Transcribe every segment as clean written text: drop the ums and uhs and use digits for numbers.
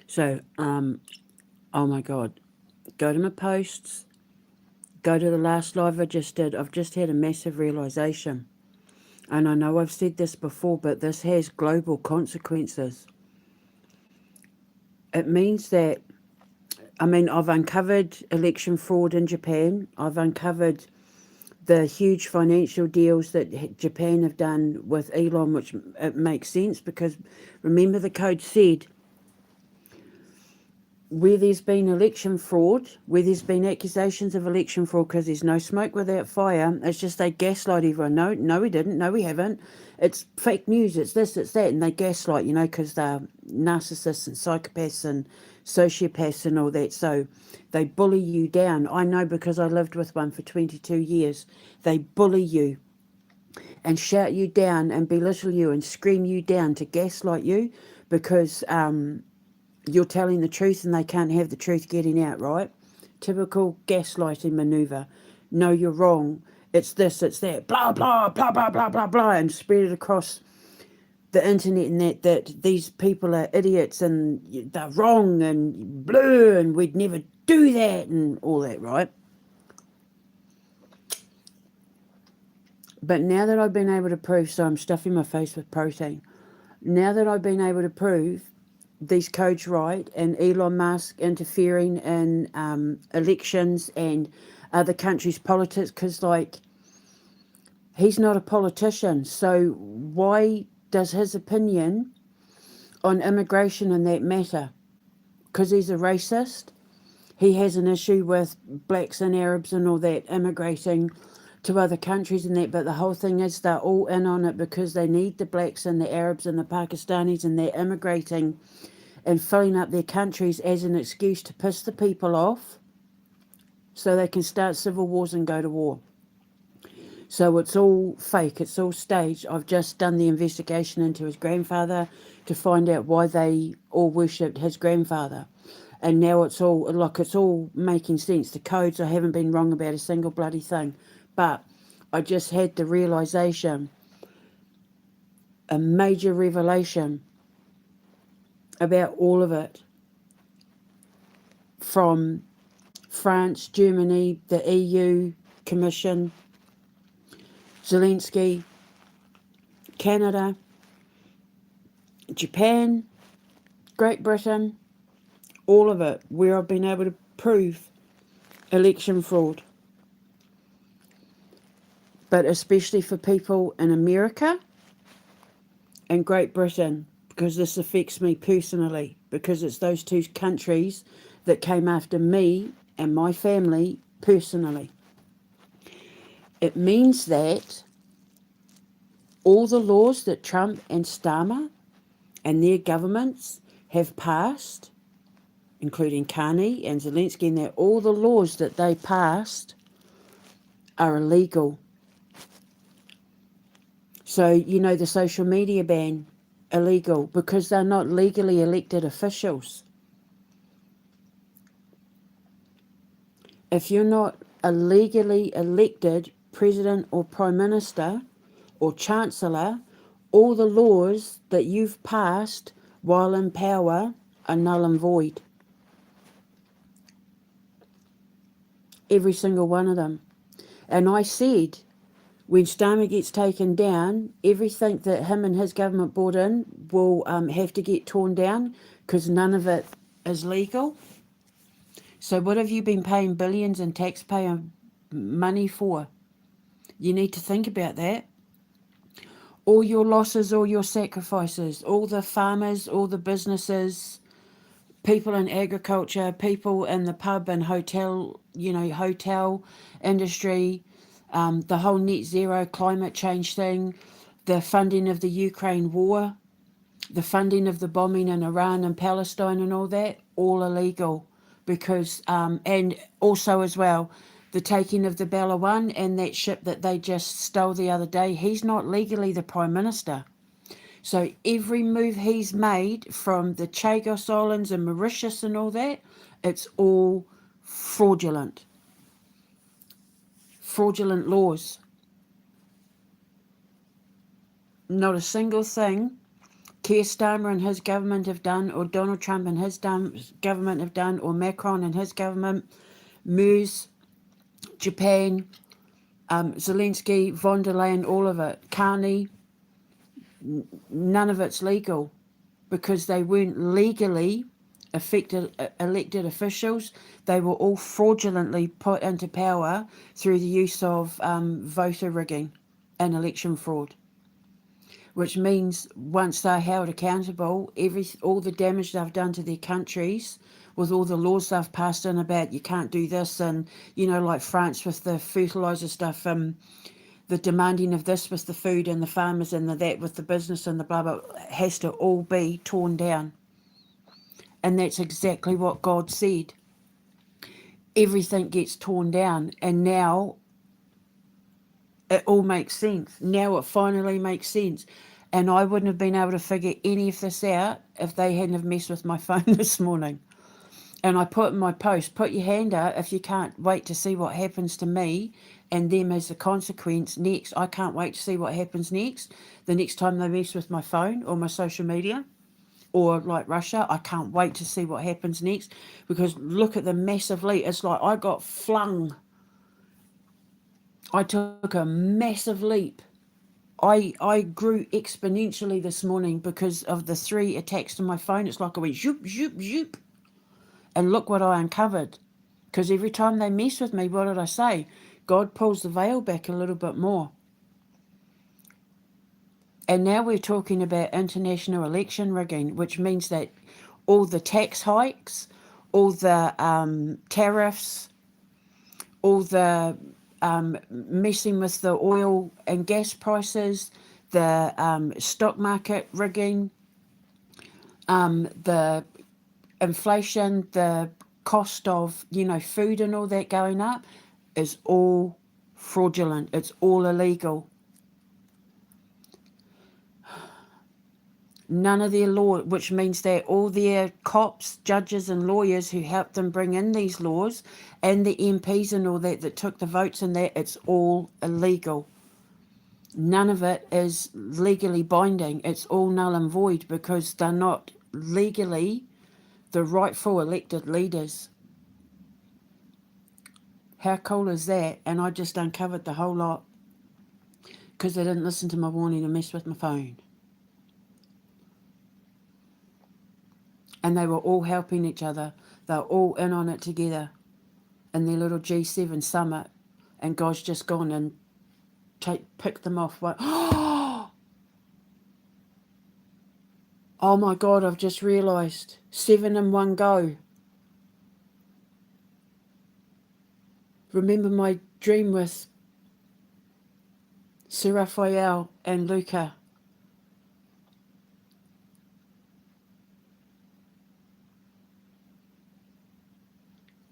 So, oh my God, go to my posts, go to the last live I just did. I've just had a massive realization. And I know I've said this before, but this has global consequences. It means that, I mean, I've uncovered election fraud in Japan. I've uncovered the huge financial deals that Japan have done with Elon, which it makes sense because remember the code said where there's been election fraud, where there's been accusations of election fraud, because there's no smoke without fire, it's just they gaslight everyone. No, no, we didn't. No, we haven't. It's fake news. It's this, it's that. And they gaslight, because they're narcissists and psychopaths and sociopaths and all that. So they bully you down. I know because I lived with one for 22 years. They bully you and shout you down and belittle you and scream you down to gaslight you because you're telling the truth and they can't have the truth getting out, right? Typical gaslighting maneuver. No, you're wrong. It's this, it's that. Blah, blah, blah, blah, blah, blah, blah. And spread it across the internet and that these people are idiots and they're wrong and blue and we'd never do that and all that, right? But now that I've been able to prove, so I'm stuffing my face with protein. Now that I've been able to prove these codes right and Elon Musk interfering in elections and other countries' politics, because, like, he's not a politician. So why does his opinion on immigration and that matter? Because he's a racist. He has an issue with blacks and Arabs and all that immigrating to other countries and that, but the whole thing is they're all in on it because they need the blacks and the Arabs and the Pakistanis and they're immigrating and filling up their countries as an excuse to piss the people off so they can start civil wars and go to war. So it's all fake, it's all staged. I've just done the investigation into his grandfather to find out why they all worshipped his grandfather. And now it's all making sense. The codes, I haven't been wrong about a single bloody thing. But I just had the realization, a major revelation about all of it. From France, Germany, the EU Commission, Zelensky, Canada, Japan, Great Britain, all of it, where I've been able to prove election fraud. But especially for people in America and Great Britain, because this affects me personally, because it's those two countries that came after me and my family personally. It means that all the laws that Trump and Starmer and their governments have passed, including Carney and Zelensky, and that all the laws that they passed are illegal. So, the social media ban, illegal, because they're not legally elected officials. If you're not a legally elected president or prime minister or chancellor, all the laws that you've passed while in power are null and void. Every single one of them. And I said, when Starmer gets taken down, everything that him and his government brought in will have to get torn down because none of it is legal. So what have you been paying billions in taxpayer money for? You need to think about that. All your losses, all your sacrifices, all the farmers, all the businesses, people in agriculture, people in the pub and hotel, hotel industry, the whole net zero climate change thing, the funding of the Ukraine war, the funding of the bombing in Iran and Palestine and all that, all illegal. Because, and also as well, the taking of the Bella One and that ship that they just stole the other day, he's not legally the Prime Minister. So every move he's made from the Chagos Islands and Mauritius and all that, it's all fraudulent. Fraudulent laws. Not a single thing Keir Starmer and his government have done, or Donald Trump and his government have done, or Macron and his government, MERS, Japan, Zelensky, von der Leyen, all of it, Carney, none of it's legal because they weren't legally elected officials. They were all fraudulently put into power through the use of voter rigging and election fraud, which means once they're held accountable, all the damage they've done to their countries with all the laws they've passed in about you can't do this, and like France with the fertiliser stuff, the demanding of this with the food and the farmers and that with the business and the blah blah, has to all be torn down. And that's exactly what God said. Everything gets torn down, and now it all makes sense. Now it finally makes sense. And I wouldn't have been able to figure any of this out if they hadn't have messed with my phone this morning. And I put in my post, put your hand out if you can't wait to see what happens to me and them as a consequence next. I can't wait to see what happens next. The next time they mess with my phone or my social media, or like Russia, I can't wait to see what happens next, because look at the massive leap. It's like I got flung. I took a massive leap. I grew exponentially this morning because of the 3 attacks to my phone. It's like I went zoop, zoop, zoop. And look what I uncovered. Because every time they mess with me, what did I say? God pulls the veil back a little bit more. And now we're talking about international election rigging, which means that all the tax hikes, all the tariffs, all the messing with the oil and gas prices, the stock market rigging, the inflation, the cost of, food and all that going up is all fraudulent. It's all illegal. None of their law, which means that all their cops, judges and lawyers who helped them bring in these laws, and the MPs and all that took the votes in that, it's all illegal. None of it is legally binding. It's all null and void because they're not legally the rightful elected leaders. How cool is that? And I just uncovered the whole lot because I didn't listen to my warning and mess with my phone. And they were all helping each other. They were all in on it together in their little G7 summit. And God's just gone and picked them off. Oh my God, I've just realised. 7 in one go. Remember my dream with Sir Raphael and Luca.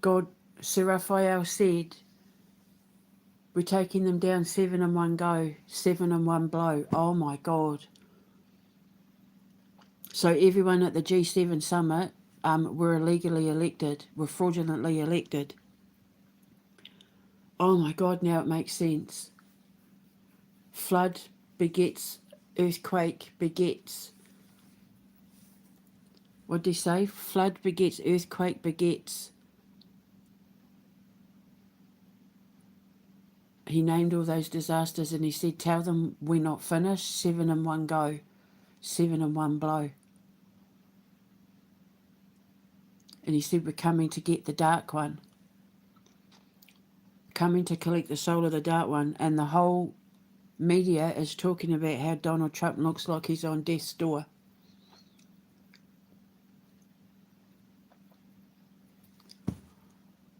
God, Sir Raphael said, we're taking them down 7 in one go, 7 in one blow. Oh my God. So everyone at the G7 summit were illegally elected, were fraudulently elected. Oh my God, now it makes sense. Flood begets, earthquake begets. What did he say? Flood begets, earthquake begets. He named all those disasters and he said, tell them we're not finished. 7 in one go, 7 in one blow. And he said, we're coming to get the dark one. Coming to collect the soul of the dark one. And the whole media is talking about how Donald Trump looks like he's on death's door.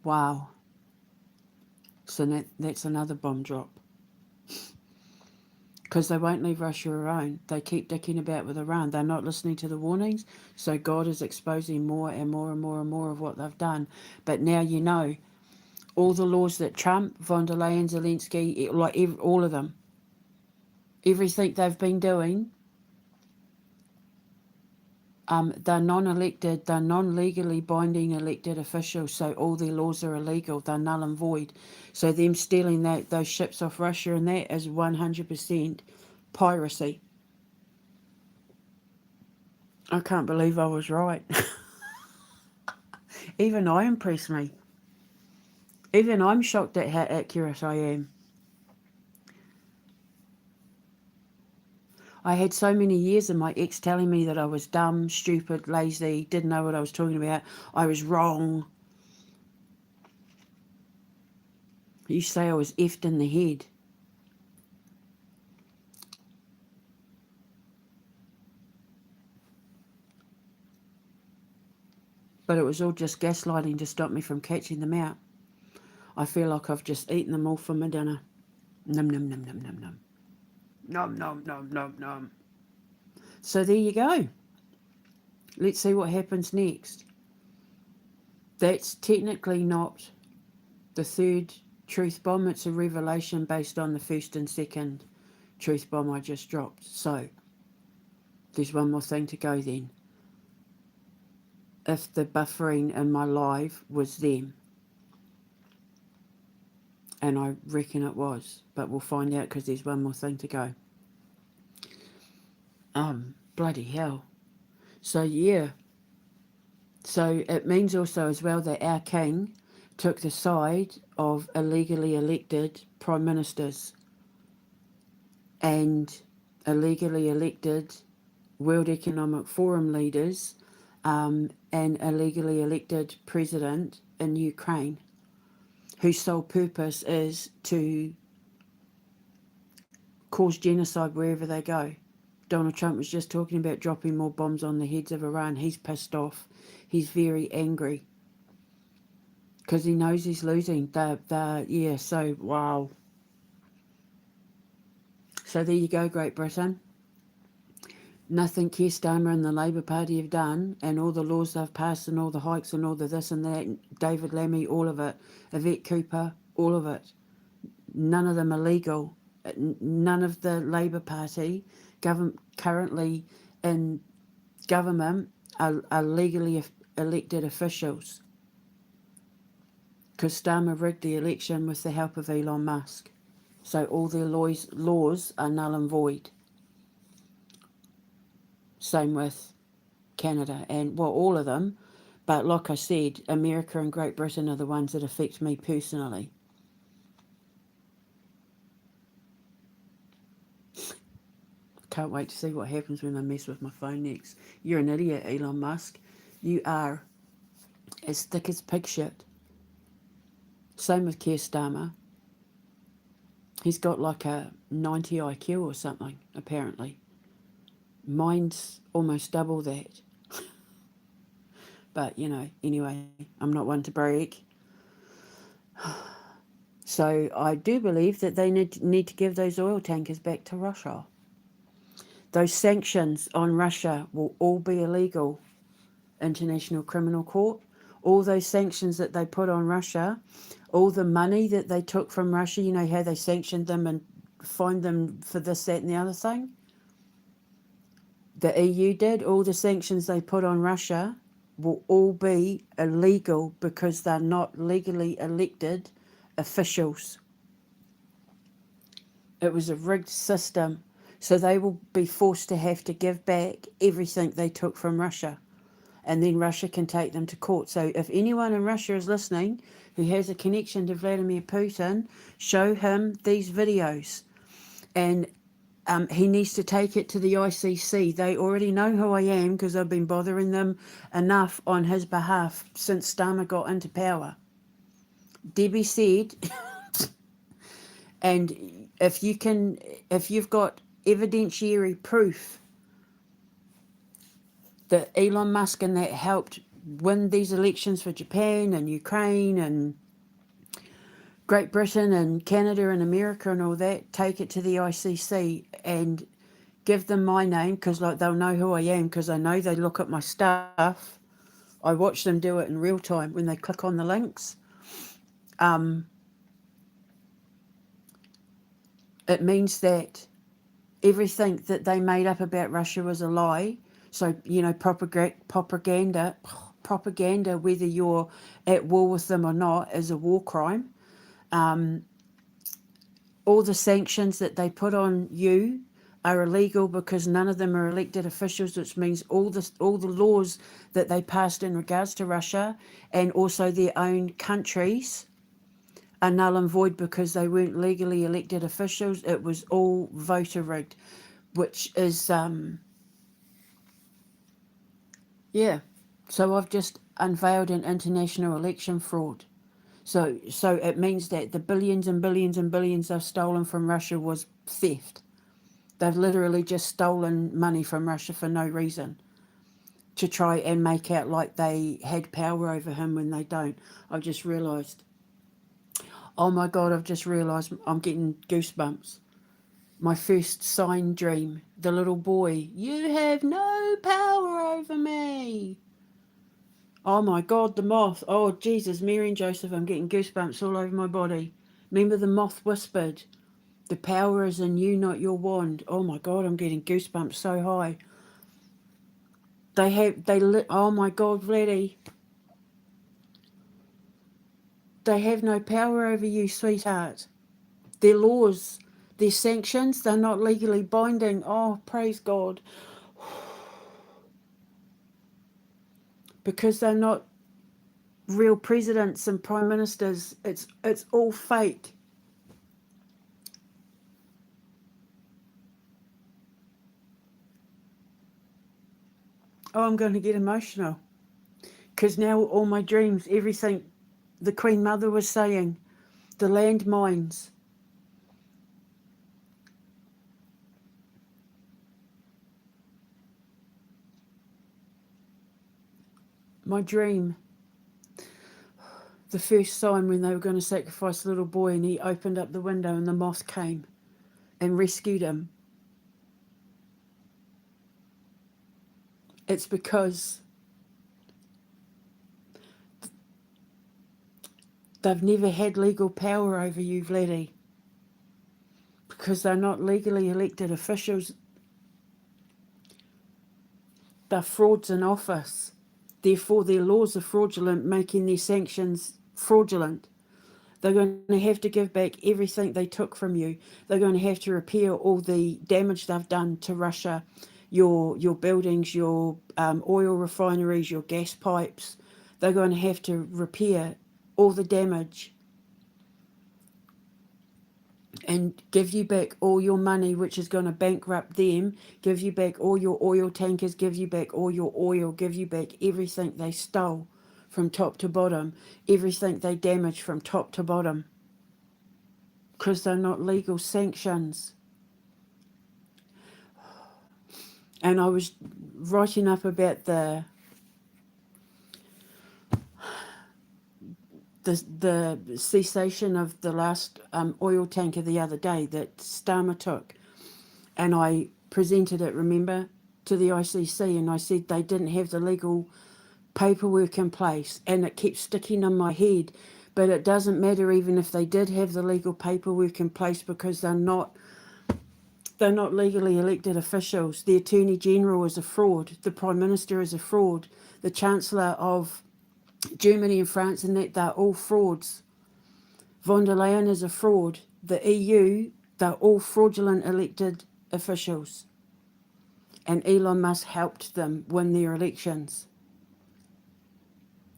Wow. So that's another bomb drop. Because they won't leave Russia alone. They keep dicking about with Iran. They're not listening to the warnings. So God is exposing more and more and more and more of what they've done. But now you know, all the laws that Trump, von der Leyen, Zelensky, all of them, everything they've been doing, they're non-elected, they're non-legally binding elected officials, so all their laws are illegal, they're null and void. So them stealing those ships off Russia and that is 100% piracy. I can't believe I was right. Even I impress me. Even I'm shocked at how accurate I am. I had so many years of my ex telling me that I was dumb, stupid, lazy, didn't know what I was talking about, I was wrong. You say I was effed in the head. But it was all just gaslighting to stop me from catching them out. I feel like I've just eaten them all for my dinner. Num num num num num num. Nom nom nom nom nom. So there you go. Let's see what happens next. That's technically not the third truth bomb. It's a revelation based on the first and second truth bomb I just dropped. So there's one more thing to go then. If the buffering in my live was them, and I reckon it was, but we'll find out because there's one more thing to go. Bloody hell. So yeah, so it means also as well that our king took the side of illegally elected prime ministers and illegally elected World Economic Forum leaders and illegally elected president in Ukraine, whose sole purpose is to cause genocide wherever they go. Donald Trump was just talking about dropping more bombs on the heads of Iran. He's pissed off. He's very angry because he knows he's losing. Yeah, so wow. So there you go, Great Britain. Nothing Keir Starmer and the Labour Party have done, and all the laws they've passed and all the hikes and all the this and that, David Lammy, all of it, Yvette Cooper, all of it. None of them are legal. None of the Labour Party currently in government are legally elected officials because Starmer rigged the election with the help of Elon Musk. So all their laws are null and void. Same with Canada and, well, all of them. But like I said, America and Great Britain are the ones that affect me personally. Can't wait to see what happens when I mess with my phone next. You're an idiot, Elon Musk. You are as thick as pig shit. Same with Keir Starmer. He's got like a 90 IQ or something, apparently. Mine's almost double that. But, you know, anyway, I'm not one to brag. So I do believe that they need to give those oil tankers back to Russia. Those sanctions on Russia will all be illegal. International Criminal Court. All those sanctions that they put on Russia, all the money that they took from Russia, you know how they sanctioned them and fined them for this, that and the other thing? The EU did. All the sanctions they put on Russia will all be illegal because they're not legally elected officials. It was a rigged system. So they will be forced to have to give back everything they took from Russia. And then Russia can take them to court. So if anyone in Russia is listening who has a connection to Vladimir Putin, show him these videos. And he needs to take it to the ICC. They already know who I am because I've been bothering them enough on his behalf since Starmer got into power. Debbie said, and if you've got evidentiary proof that Elon Musk and that helped win these elections for Japan and Ukraine and Great Britain and Canada and America and all that, take it to the ICC and give them my name because like they'll know who I am because I know they look at my stuff. I watch them do it in real time when they click on the links. It means that everything that they made up about Russia was a lie. So, you know, propaganda, whether you're at war with them or not, is a war crime. All the sanctions that they put on you are illegal because none of them are elected officials, which means all the laws that they passed in regards to Russia and also their own countries are null and void because they weren't legally elected officials. It was all voter rigged, which is yeah. So I've just unveiled an international election fraud. So it means that the billions and billions and billions they've stolen from Russia was theft. They've literally just stolen money from Russia for no reason to try and make out like they had power over him when they don't. I've just realised. Oh my God, I've just realised I'm getting goosebumps. My first sign dream. The little boy, you have no power over me. Oh my God, the moth. Oh Jesus, Mary and Joseph, I'm getting goosebumps all over my body. Remember the moth whispered, the power is in you, not your wand. Oh my God, I'm getting goosebumps so high. Oh my God, Vladdy. They have no power over you, sweetheart. Their laws, their sanctions, they're not legally binding. Oh, praise God. Because they're not real presidents and prime ministers. It's all fake. Oh, I'm going to get emotional. Because now all my dreams, everything the Queen Mother was saying, the landmines. My dream, the first sign when they were going to sacrifice the little boy and he opened up the window and the moth came and rescued him. It's because they've never had legal power over you, Vladdy. Because they're not legally elected officials. They're frauds in office. Therefore, their laws are fraudulent, making their sanctions fraudulent. They're going to have to give back everything they took from you. They're going to have to repair all the damage they've done to Russia, your buildings, your oil refineries, your gas pipes. They're going to have to repair all the damage and give you back all your money, which is going to bankrupt them, give you back all your oil tankers, give you back all your oil, give you back everything they stole from top to bottom, everything they damaged from top to bottom, because they're not legal sanctions. And I was writing up about the cessation of the last oil tanker the other day that Starmer took, and I presented it, remember, to the ICC, and I said they didn't have the legal paperwork in place, and it keeps sticking in my head. But it doesn't matter even if they did have the legal paperwork in place, because they're not legally elected officials. The Attorney General is a fraud. The Prime Minister is a fraud. The Chancellor of Germany and France and that, they're all frauds. Von der Leyen is a fraud. The EU, they're all fraudulent elected officials. And Elon Musk helped them win their elections.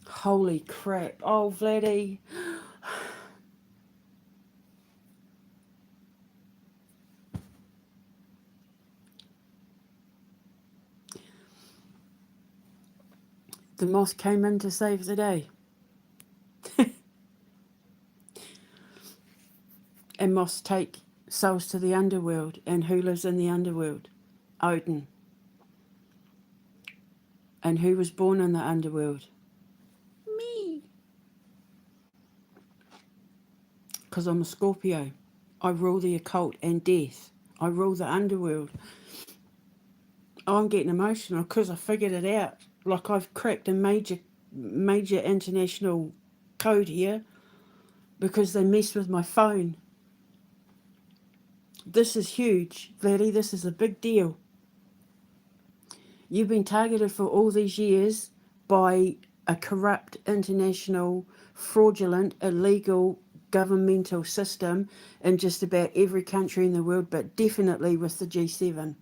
Holy crap. Oh, Vladdy. The moth came in to save the day. And moths take souls to the underworld. And who lives in the underworld? Odin. And who was born in the underworld? Me. Because I'm a Scorpio. I rule the occult and death. I rule the underworld. I'm getting emotional because I figured it out. Like, I've cracked a major international code here because they messed with my phone. This is huge, Vladdy. This is a big deal. You've been targeted for all these years by a corrupt, international, fraudulent, illegal governmental system in just about every country in the world, but definitely with the G7.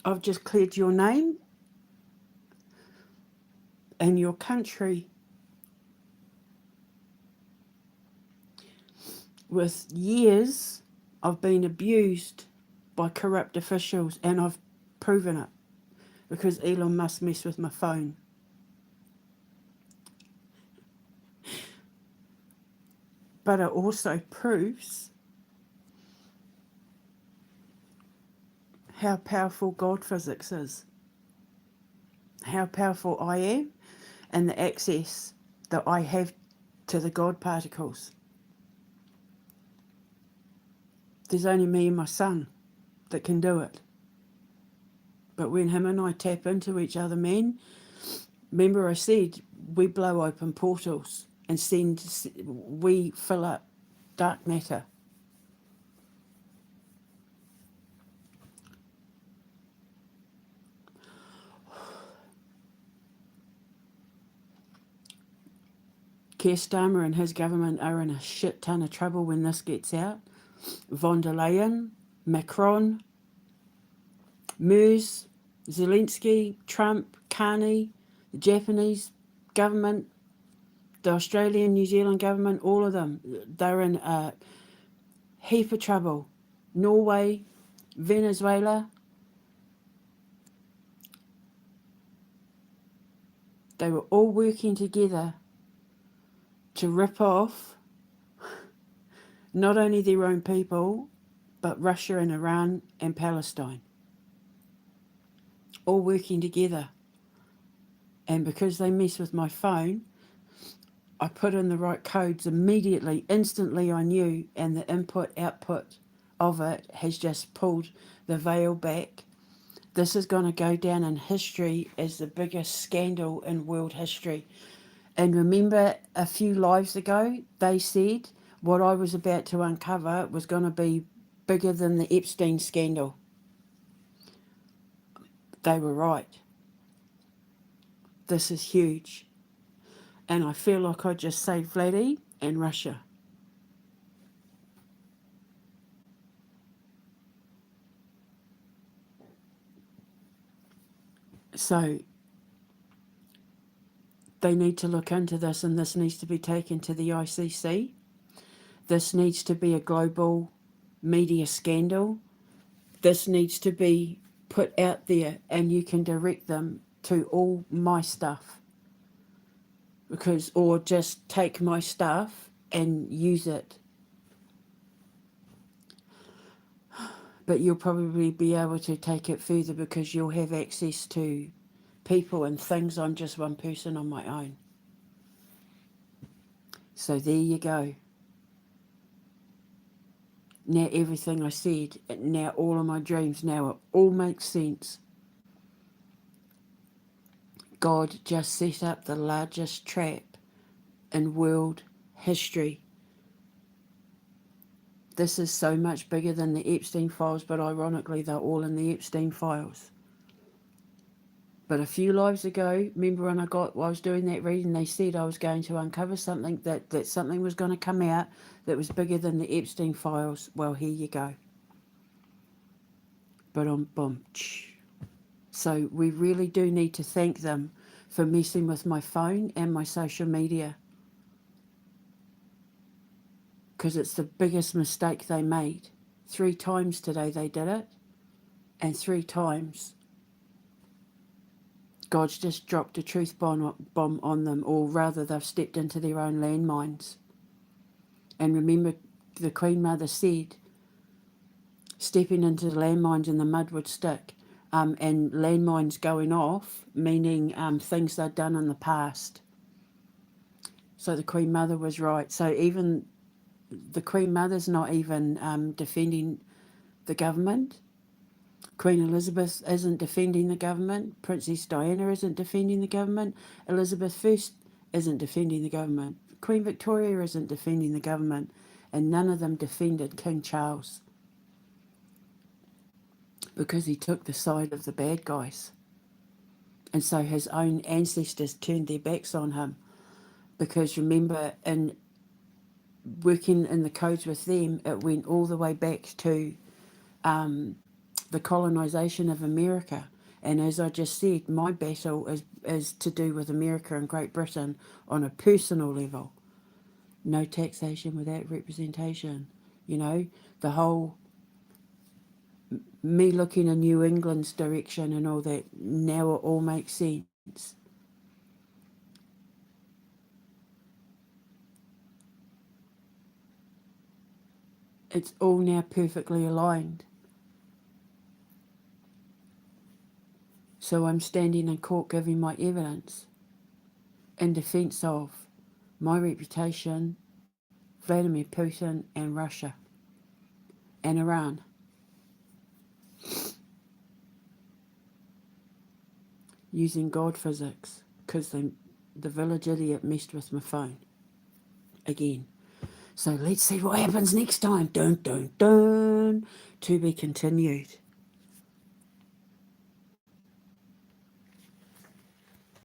I've just cleared your name and your country with years of being abused by corrupt officials, and I've proven it because Elon Musk messed with my phone. But it also proves how powerful God physics is, how powerful I am, and the access that I have to the God particles. There's only me and my son that can do it. But when him and I tap into each other, man, remember I said we blow open portals and we fill up dark matter. Keir Starmer and his government are in a shit ton of trouble when this gets out. Von der Leyen, Macron, Mers, Zelensky, Trump, Carney, the Japanese government, the Australian, New Zealand government, all of them, they're in a heap of trouble. Norway, Venezuela, they were all working together to rip off not only their own people, but Russia and Iran and Palestine. All working together. And because they mess with my phone, I put in the right codes immediately, instantly I knew, and the input-output of it has just pulled the veil back. This is going to go down in history as the biggest scandal in world history. And remember, a few lives ago, they said what I was about to uncover was going to be bigger than the Epstein scandal. They were right. This is huge. And I feel like I just saved Vladdy and Russia. So they need to look into this, and this needs to be taken to the ICC. This needs to be a global media scandal. This needs to be put out there, and you can direct them to all my stuff. Or just take my stuff and use it. But you'll probably be able to take it further because you'll have access to people and things. I'm just one person on my own. So there you go. Now everything I said, now all of my dreams, now it all makes sense. God just set up the largest trap in world history. This is so much bigger than the Epstein files, but ironically they're all in the Epstein files. But a few lives ago, remember when I was doing that reading, they said I was going to uncover something, that something was going to come out that was bigger than the Epstein files. Well, here you go. Boom. So we really do need to thank them for messing with my phone and my social media. Because it's the biggest mistake they made. 3 times today they did it. And 3 times God's just dropped a truth bomb on them, or rather they've stepped into their own landmines. And remember, the Queen Mother said, stepping into the landmines and the mud would stick. And landmines going off, meaning things they'd done in the past. So the Queen Mother was right. So even the Queen Mother's not even defending the government. Queen Elizabeth isn't defending the government. Princess Diana isn't defending the government. Elizabeth I isn't defending the government. Queen Victoria isn't defending the government. And none of them defended King Charles. Because he took the side of the bad guys. And so his own ancestors turned their backs on him, because remember, in working in the codes with them, it went all the way back to the colonisation of America. And as I just said, my battle is to do with America and Great Britain on a personal level. No taxation without representation. You know, the whole me looking in New England's direction and all that, now it all makes sense. It's all now perfectly aligned. So I'm standing in court giving my evidence in defence of my reputation, Vladimir Putin and Russia and Iran. Using God physics, because the village idiot messed with my phone again. So let's see what happens next time. Dun, dun, dun. To be continued.